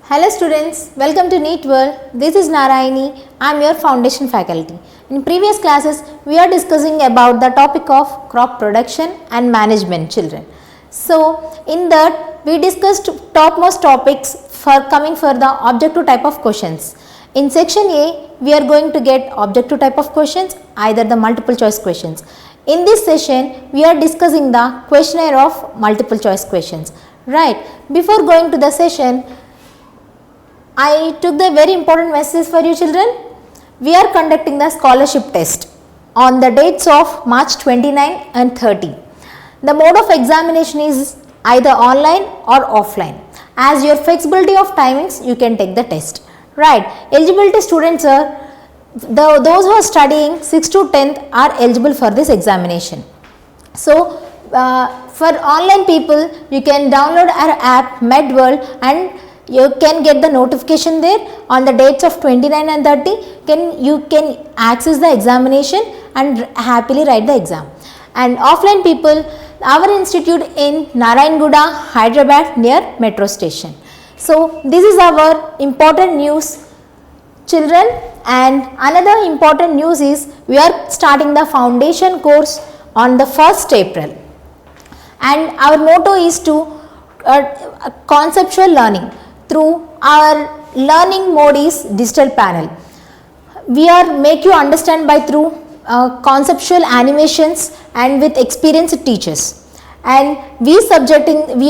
Hello students, welcome to NEET World. This is Narayani. I am your foundation faculty. In previous classes, we are discussing about the topic of crop production and management children. So, in that we discussed topmost topics for the objective type of questions. In section A, we are going to get objective type of questions, either the multiple choice questions. In this session, we are discussing the questionnaire of multiple choice questions. Right. Before going to the session, I took the very important message for you children. We are conducting the scholarship test on the dates of March 29 and 30. The mode of examination is either online or offline. As your flexibility of timings, you can take the test. Right. Eligibility students are those who are studying 6th to 10th are eligible for this examination. So, for online people, you can download our app MedWorld and you can get the notification there on the dates of 29 and 30. You can access the examination and happily write the exam. And offline people, our institute in Narayani G, Hyderabad near metro station. So, this is our important news children, and another important news is we are starting the foundation course on the 1st April, and our motto is to conceptual learning through our learning mode is digital panel. We are make you understand by through conceptual animations and with experienced teachers, and we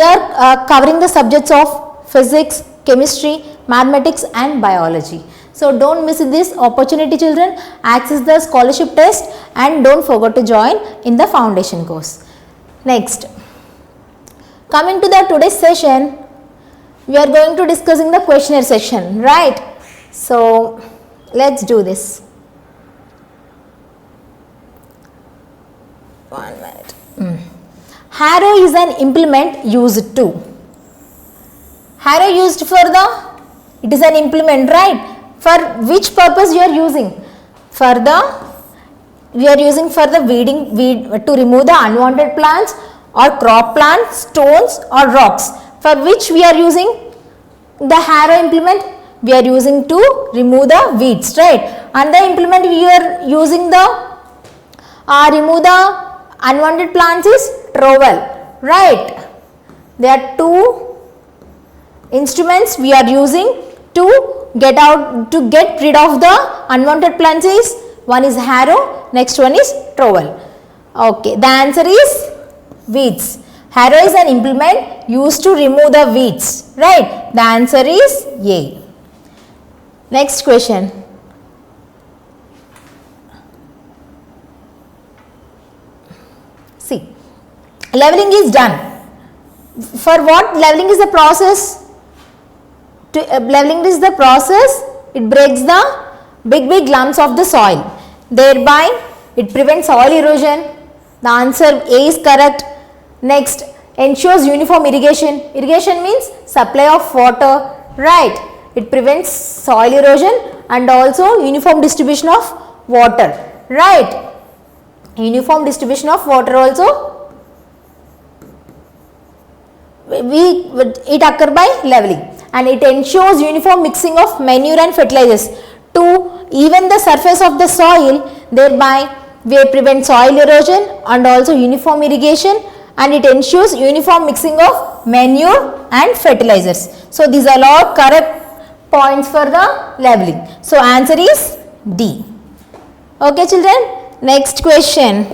are covering the subjects of physics, chemistry, mathematics and biology. So, don't miss this opportunity children, access the scholarship test and don't forget to join in the foundation course. Next, coming to the today's session, we are going to discussing the questionnaire section, right? So, let's do this. 1 minute. Harrow is an implement used to. Harrow used for it is an implement, right? For which purpose you are using? We are using for the to remove the unwanted plants or crop plants, stones or rocks. For which we are using the harrow implement? We are using to remove the weeds, right? And the implement we are using the remove the unwanted plants is trowel, right? There are two instruments we are using to get rid of the unwanted plants is, one is harrow, next one is trowel. Okay, the answer is weeds. Harrow is an implement used to remove the weeds, right? The answer is A. Next question. See, leveling is done. For what leveling is the process? Leveling is the process, it breaks the big lumps of the soil. Thereby, it prevents soil erosion. The answer A is correct. Next, ensures uniform irrigation. Irrigation means supply of water, right? It prevents soil erosion and also uniform distribution of water, right? Uniform distribution of water also it occur by leveling, and it ensures uniform mixing of manure and fertilizers to even the surface of the soil. Thereby, we prevent soil erosion and also uniform irrigation, and it ensures uniform mixing of manure and fertilizers. So, these are all correct points for the leveling. So, answer is D. Okay children, next question.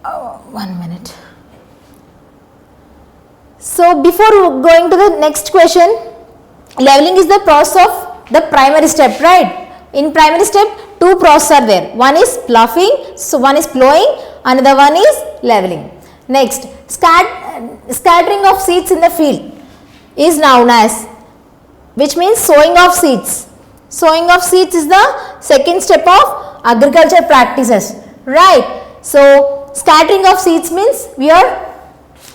1 minute. So, before going to the next question, leveling is the process of the primary step, right? In primary step, two processes are there. One is ploughing, so one is plowing, another one is leveling. Next, scattering of seeds in the field is known as, which means sowing of seeds. Sowing of seeds is the second step of agriculture practices, right? So, scattering of seeds means we are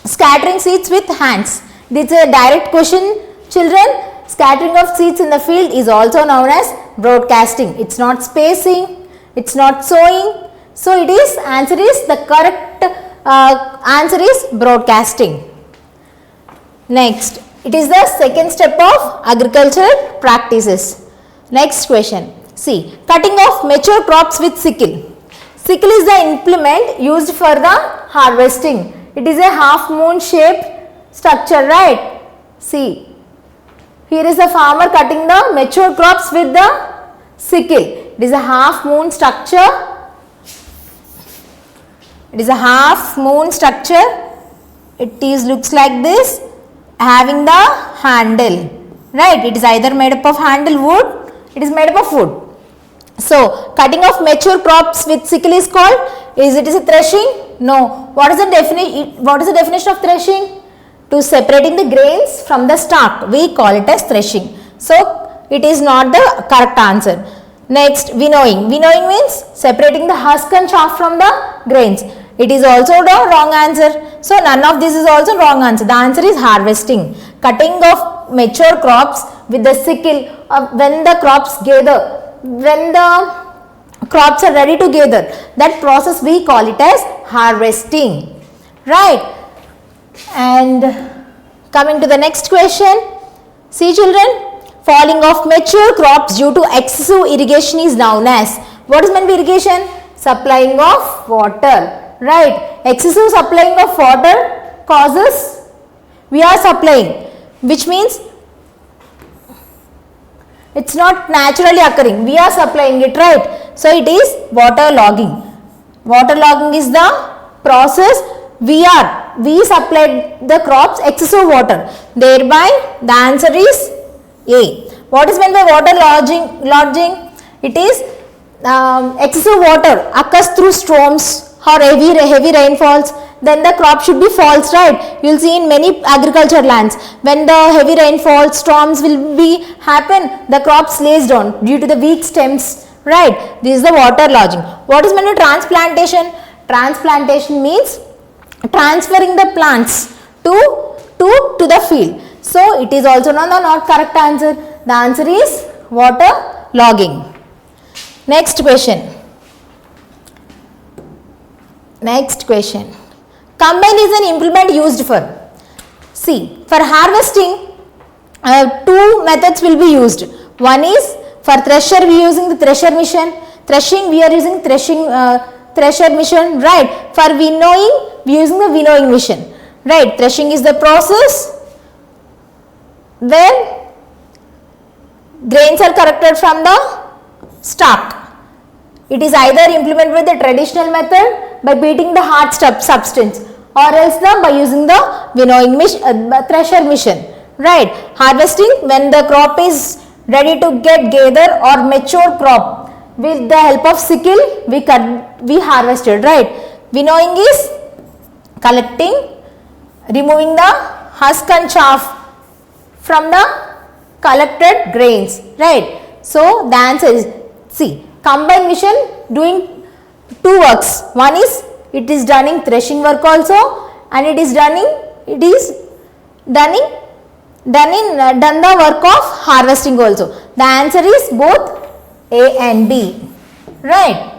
scattering seeds with hands. This is a direct question children. Scattering of seeds in the field is also known as broadcasting. It is not spacing, it is not sowing. So, it is answer is the correct answer is broadcasting. Next, It is the second step of agricultural practices. Next question. See, cutting of mature crops with sickle. Sickle is the implement used for the harvesting. It is a half moon shaped structure, right? See, here is the farmer cutting the mature crops with the sickle. It is a half moon structure. It is a half moon structure. It is looks like this, having the handle, right? It is either made up of handle wood, it is made up of wood. So, cutting of mature crops with sickle is called, is it is a threshing? No. What is the definition of threshing? To separating the grains from the stalk, we call it as threshing. So, it is not the correct answer. Next, winnowing. Winnowing means separating the husk and chaff from the grains. It is also the wrong answer. So, none of this is also wrong answer. The answer is harvesting. Cutting of mature crops with the sickle when the crops gather, when the crops are ready to gather, that process we call it as harvesting. Right. And coming to the next question. See children, falling of mature crops due to excessive irrigation is known as, what is meant by irrigation? Supplying of water. Right, excessive supplying of water causes, we are supplying, which means it's not naturally occurring, we are supplying it, right? So it is water logging. Water logging is the process we supplied the crops excessive water, thereby the answer is A. What is meant by water lodging? It is excessive water occurs through storms or heavy rainfalls, then the crop should be false, right? You will see in many agriculture lands, when the heavy rainfall, storms will be happen, the crop slays down due to the weak stems, right? This is the water lodging. What is meant by transplantation? Transplantation means transferring the plants to the field. So, it is also not correct answer. The answer is water logging. Next question. Next question. Combine is an implement used for. See, for harvesting, two methods will be used. One is for thresher, we are using the thresher machine. Threshing, we are using thresher machine, right? For winnowing, we are using the winnowing machine, right? Threshing is the process when grains are collected from the stalk. It is either implemented with the traditional method by beating the hard substance, or else by using the winnowing thresher machine, right? Harvesting, when the crop is ready to get gathered or mature crop, with the help of sickle we harvested, right? Winnowing is collecting, removing the husk and chaff from the collected grains, right? So the answer is C. Combined machine doing two works. One is it is done in threshing work also, and it is done the work of harvesting also. The answer is both A and B, right?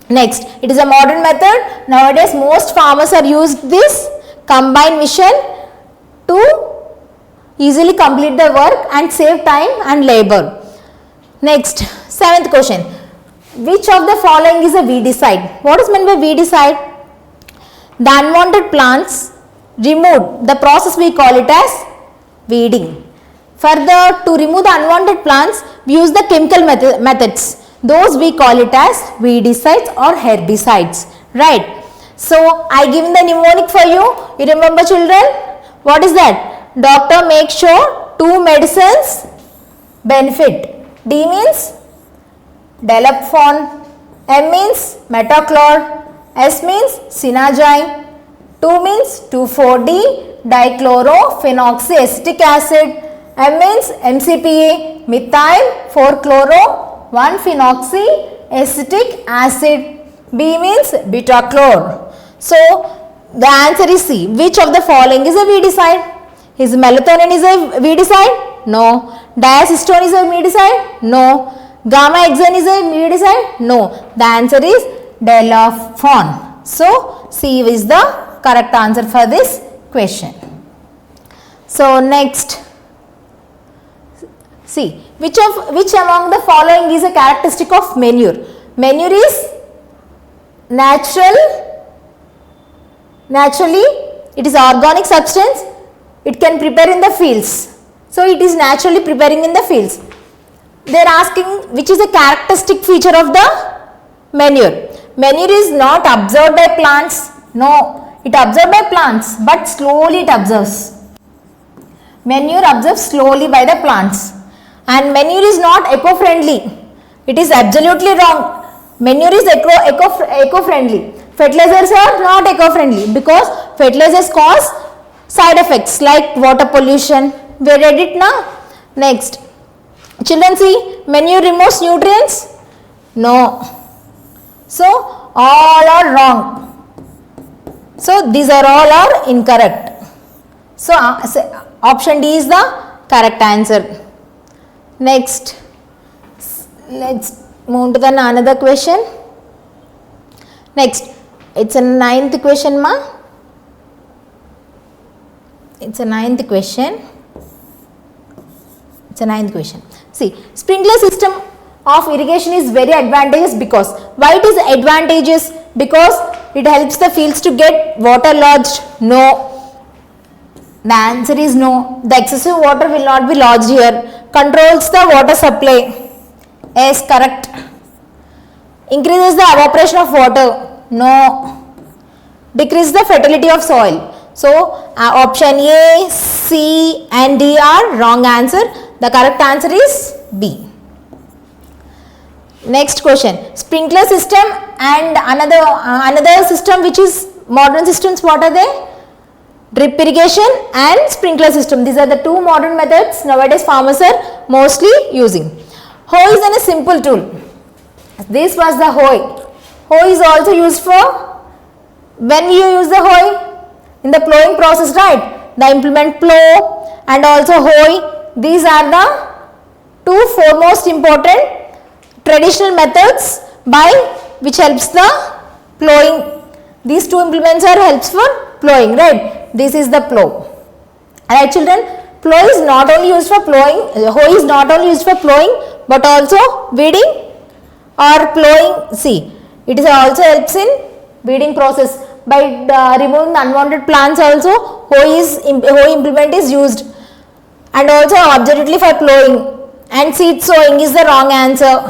Next, it is a modern method. Nowadays most farmers are used this combined machine to easily complete the work and save time and labor. Next, seventh question. Which of the following is a weedicide? What is meant by weedicide? The unwanted plants removed. The process we call it as weeding. To remove the unwanted plants, we use the chemical methods. Those we call it as weedicides or herbicides, right? So, I given the mnemonic for you. You remember children? What is that? Doctor makes sure two medicines benefit. D means Delapphon, M means metoclor, S means Sinagyne, 2 means 2,4-D dichlorophenoxyacetic acid, M means MCPA, methyl 4-chloro-1-phenoxyacetic acid, B means betachlor. So, the answer is C. Which of the following is a weedicide? Is melatonin is a weedicide? No. Diacystone is a weedicide? No. Gamma hexane is a weedicide? No. The answer is Delapphon. So, C is the correct answer for this question. So next, see, which among the following is a characteristic of manure? Manure is naturally it is organic substance, it can prepare in the fields. So it is naturally preparing in the fields. They are asking which is a characteristic feature of the manure. Manure is not absorbed by plants. No, it absorbed by plants, but slowly it absorbs. Manure absorbs slowly by the plants. And manure is not eco-friendly. It is absolutely wrong. Manure is eco-friendly. Fertilizers are not eco-friendly because fertilizers cause side effects like water pollution. We read it now. Next, children, see, manure removes nutrients? No. So all are wrong. So these are all are incorrect. So option D is the correct answer. Next, let's move to the another question. Next, it's a 9th question, ma. It's a 9th question. It's a 9th question. See, sprinkler system of irrigation is very advantageous because, why it is advantageous? Because it helps the fields to get water lodged. No. The answer is no. The excessive water will not be lodged here. Controls the water supply. Yes, correct. Increases the evaporation of water. No. Decrease the fertility of soil. So option A, C and D are wrong answer. The correct answer is B. Next question, sprinkler system and another system which is modern systems, what are they? Drip irrigation and sprinkler system. These are the two modern methods nowadays farmers are mostly using. Hoe is a simple tool. This was the hoe. Hoe is also used for, when we use the hoe? In the plowing process, right? The implement plow and also hoe. These are the two foremost important traditional methods by which helps the plowing. These two implements are helps for plowing, right? This is the plow. Alright children, plow is not only used for plowing, hoe is not only used for plowing but also weeding or plowing. See, it is also helps in weeding process. By removing the unwanted plants also, hoe implement is used, and also absolutely for plowing. And seed sowing is the wrong answer.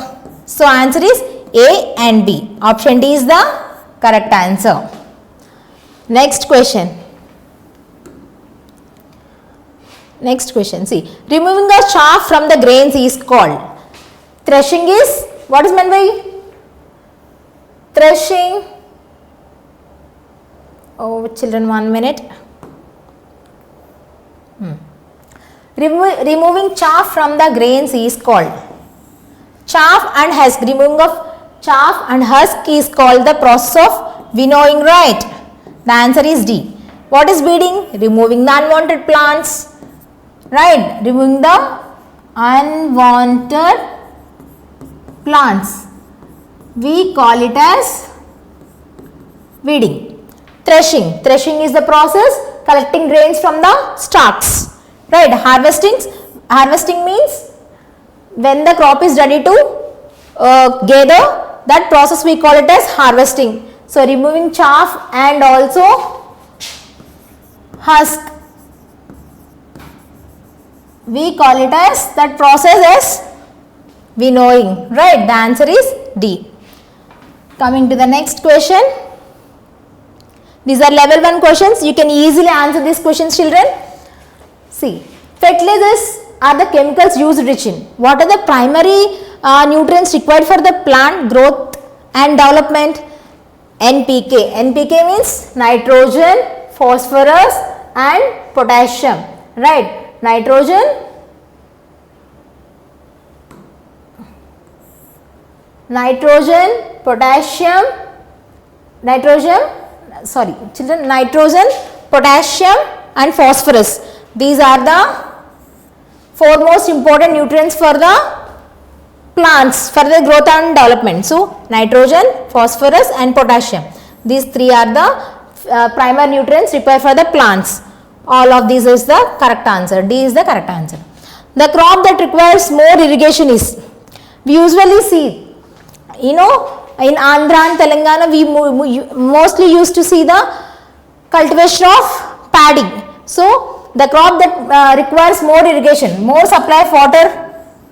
So answer is A and B. Option D is the correct answer. Next question. Next question. See, removing the chaff from the grains is called. Threshing is, what is meant by threshing? Oh children, 1 minute. Removing chaff from the grains is called. Chaff and husk, removing of chaff and husk is called the process of winnowing, right? The answer is D. What is weeding? Removing the unwanted plants, right? Removing the unwanted plants. We call it as weeding. Threshing. Threshing is the process collecting grains from the stalks. Right. Harvesting means when the crop is ready to gather, that process we call it as harvesting. So removing chaff and also husk, we call it as, that process as winnowing. Right. The answer is D. Coming to the next question. These are level 1 questions. You can easily answer these questions, children. See, fertilizers are the chemicals used rich in. What are the primary nutrients required for the plant growth and development? NPK. NPK means nitrogen, phosphorus and potassium. Right. Nitrogen, potassium, nitrogen, potassium and phosphorus. These are the foremost important nutrients for the plants for the growth and development. So nitrogen, phosphorus and potassium. These three are the primary nutrients required for the plants. All of these is the correct answer. D is the correct answer. The crop that requires more irrigation is, we usually see, in Andhra and Telangana we mostly used to see the cultivation of paddy. So the crop that requires more irrigation, more supply of water,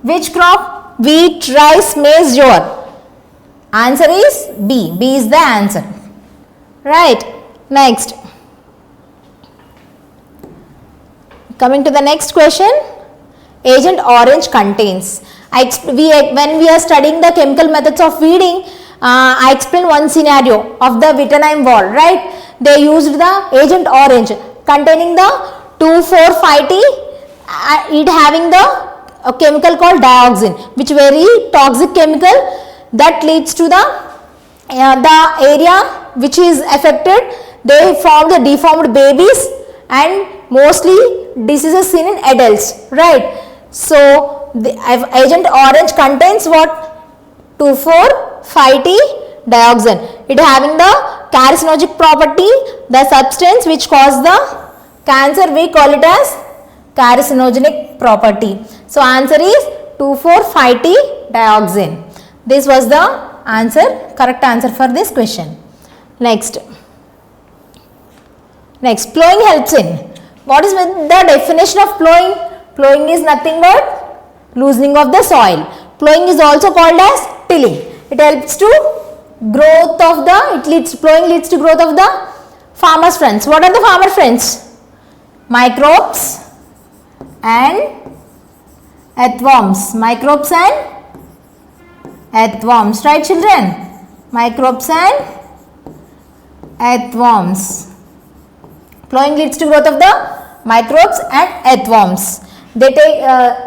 which crop? Wheat, rice, maize, jowar. Answer is B. B is the answer. Right. Next. Coming to the next question. Agent orange contains. When we are studying the chemical methods of weeding, I explained one scenario of the Wittenheim wall, right? They used the agent orange containing the 2,4,5-T, it having the chemical called dioxin, which very toxic chemical that leads to the area which is affected. They form the deformed babies and mostly diseases seen in adults, right? So the agent orange contains what? 2,4,5-T dioxin. It having the carcinogenic property, the substance which causes the cancer, we call it as carcinogenic property. So answer is 2,4,5-T dioxin. This was the answer, correct answer for this question. Next, plowing helps in. What is the definition of plowing? Plowing is nothing but loosening of the soil. Plowing is also called as tilling. It helps to growth of the, plowing leads to growth of the farmer's friends. What are the farmer friends? Microbes and earthworms. Microbes and earthworms, right children? Microbes and earthworms. Plowing leads to growth of the microbes and earthworms. They take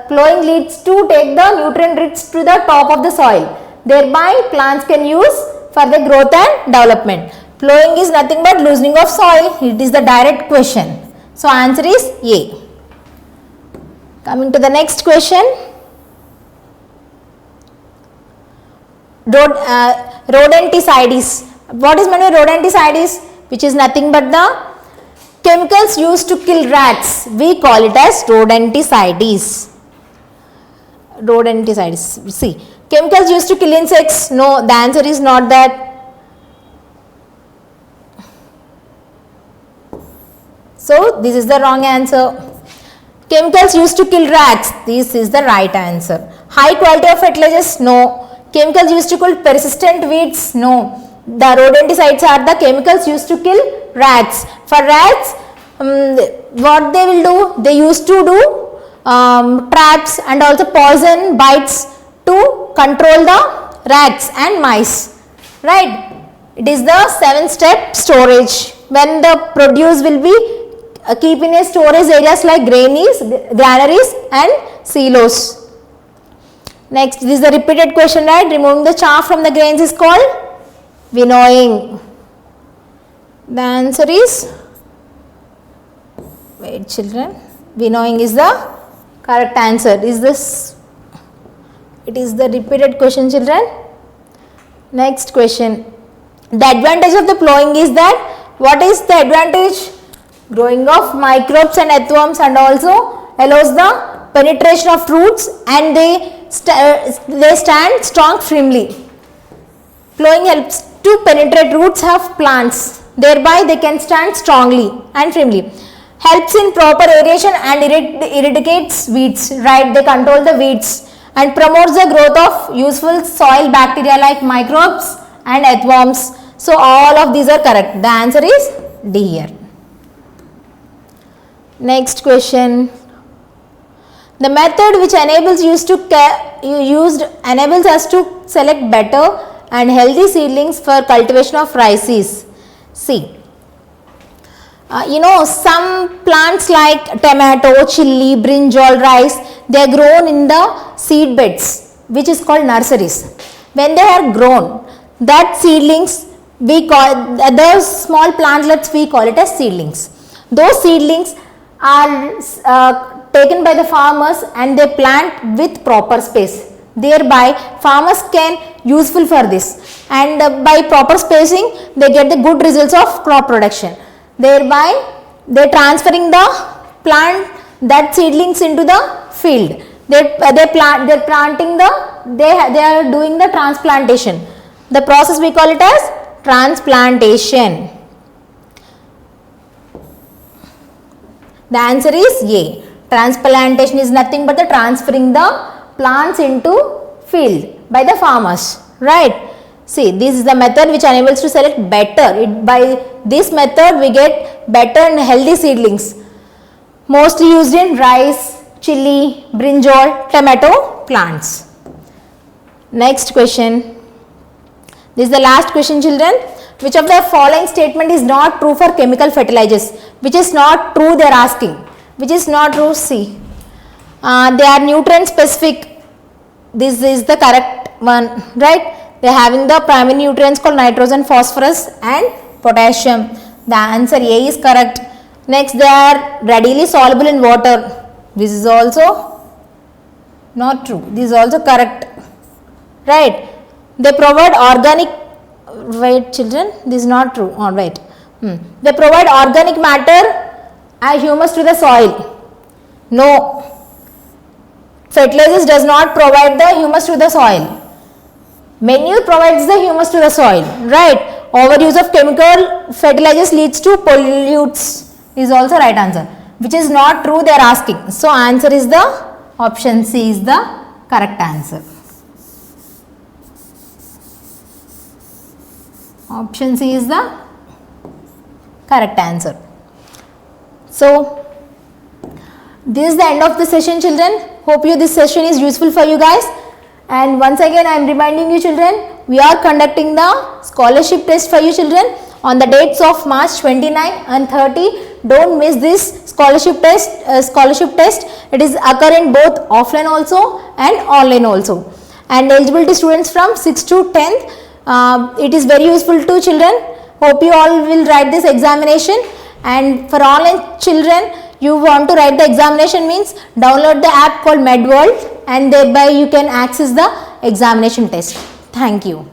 plowing leads to take the nutrient rich to the top of the soil. Thereby plants can use for the growth and development. Plowing is nothing but loosening of soil. It is the direct question. So answer is A. Coming to the next question. Rodenticides. What is meant by rodenticides? Which is nothing but the chemicals used to kill rats. We call it as rodenticides. Rodenticides. See, chemicals used to kill insects. No, the answer is not that. So this is the wrong answer. Chemicals used to kill rats. This is the right answer. High quality of fertilizers. No. Chemicals used to kill persistent weeds. No. The rodenticides are the chemicals used to kill rats. For rats, what they will do? They used to do traps and also poison bites to control the rats and mice. Right? It is the 7-step storage. When the produce will be keep in a storage areas like granaries and silos. Next, this is the repeated question, right? Removing the chaff from the grains is called winnowing. The answer is, wait children, winnowing is the correct answer. Is this, it is the repeated question children. Next question. The advantage of the plowing is that, what is the advantage? Growing of microbes and earthworms, and also allows the penetration of roots and they stand strong firmly. Plowing helps to penetrate roots of plants, thereby they can stand strongly and firmly. Helps in proper aeration and eradicates weeds, right? They control the weeds and promotes the growth of useful soil bacteria like microbes and earthworms. So all of these are correct. The answer is D here. Next question. The method which enables us to select better and healthy seedlings for cultivation of rice is, see, some plants like tomato, chili, brinjal, rice, they are grown in the seed beds, which is called nurseries. When they are grown, that seedlings, we call those small plantlets, we call it as seedlings. Those seedlings are taken by the farmers and they plant with proper space. Thereby farmers can useful for this, and by proper spacing they get the good results of crop production. Thereby They transferring the plant that seedlings into the field. They are doing the transplantation. The process we call it as transplantation. The answer is A. Transplantation is nothing but the transferring the plants into field by the farmers, right? See, this is the method which enables to select better. By this method we get better and healthy seedlings, mostly used in rice, chili, brinjal, tomato plants. Next question. This is the last question, children. Which of the following statement is not true for chemical fertilizers? Which is not true, they are asking. Which is not true? See. They are nutrient specific. This is the correct one, right? They are having the primary nutrients called nitrogen, phosphorus and potassium. The answer A is correct. Next, they are readily soluble in water. This is also not true. This is also correct, right? They provide organic, wait children, this is not true, alright. They provide organic matter as humus to the soil. No. Fertilizers does not provide the humus to the soil. Manure provides the humus to the soil, right? Overuse of chemical fertilizers leads to pollutes is also right answer. Which is not true, they are asking. So answer is the option C is the correct answer. Option C is the correct answer. So this is the end of the session, children. Hope you this session is useful for you guys. And once again I am reminding you, children, we are conducting the scholarship test for you, children, on the dates of March 29 and 30. Don't miss this scholarship test. It is occur in both offline also and online also. And eligibility students from 6th to 10th. It is very useful to children. Hope you all will write this examination. And for online children, you want to write the examination means download the app called MedWorld and thereby you can access the examination test. Thank you.